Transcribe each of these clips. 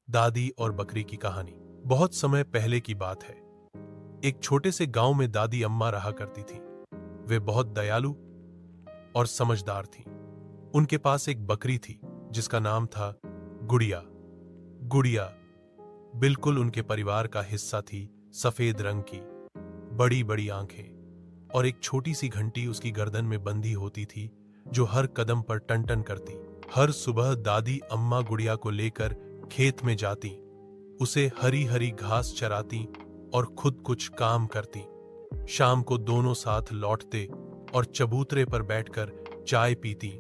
दादी और बकरी की कहानी। बहुत समय पहले की बात है। एक छोटे से गांव में दादी अम्मा रहा करती थी। वे बहुत दयालु और समझदार थीं। उनके पास एक बकरी थी जिसका नाम था गुड़िया। गुड़िया बिल्कुल उनके परिवार का हिस्सा थी। सफेद रंग की, बड़ी बड़ी आंखें और एक छोटी सी घंटी उसकी गर्दन में बंधी होती थी जो हर कदम पर टन टन करती। हर सुबह दादी अम्मा गुड़िया को लेकर खेत में जाती, उसे हरी हरी घास चराती और खुद कुछ काम करती। शाम को दोनों साथ लौटते और चबूतरे पर बैठकर चाय पीती।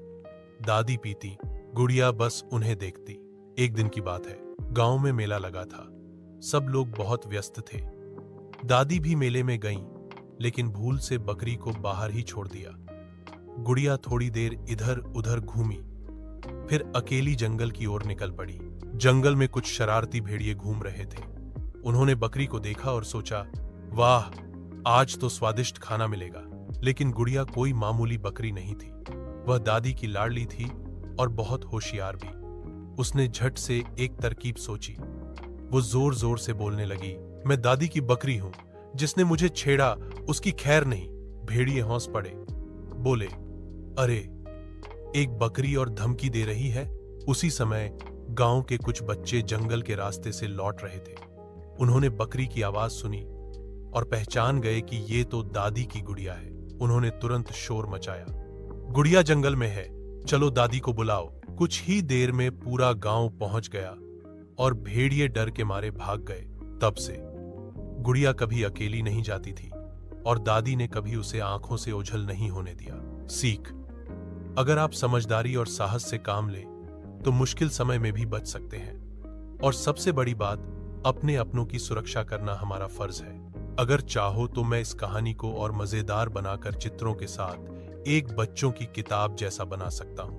दादी पीती, गुड़िया बस उन्हें देखती। एक दिन की बात है, गांव में मेला लगा था। सब लोग बहुत व्यस्त थे। दादी भी मेले में गईं, लेकिन भूल से बकरी को बाहर ही छोड़ दिया। गुड़िया थोड़ी देर इधर उधर घूमी, फिर अकेली जंगल की ओर निकल पड़ी। जंगल में कुछ शरारती भेड़िए घूम रहे थे। उन्होंने बकरी को देखा और सोचा, वाह, आज तो स्वादिष्ट खाना मिलेगा। लेकिन गुड़िया कोई मामूली बकरी नहीं थी। वह दादी की लाडली थी और बहुत होशियार भी। उसने झट से एक तरकीब सोची। वो जोर जोर से बोलने लगी, मैं दादी की बकरी हूं, जिसने मुझे छेड़ा उसकी खैर नहीं। भेड़िए हौंस पड़े, बोले, अरे, एक बकरी और धमकी दे रही है। उसी समय गांव के कुछ बच्चे जंगल के रास्ते से लौट रहे थे। उन्होंने बकरी की आवाज सुनी और पहचान गए कि ये तो दादी की गुड़िया है। उन्होंने तुरंत शोर मचाया, गुड़िया जंगल में है, चलो दादी को बुलाओ। कुछ ही देर में पूरा गांव पहुंच गया और भेड़िए डर के मारे भाग गए। तब से गुड़िया कभी अकेली नहीं जाती थी और दादी ने कभी उसे आंखों से ओझल नहीं होने दिया। सीख, अगर आप समझदारी और साहस से काम लें तो मुश्किल समय में भी बच सकते हैं। और सबसे बड़ी बात, अपने अपनों की सुरक्षा करना हमारा फर्ज है। अगर चाहो तो मैं इस कहानी को और मजेदार बनाकर चित्रों के साथ एक बच्चों की किताब जैसा बना सकता हूं।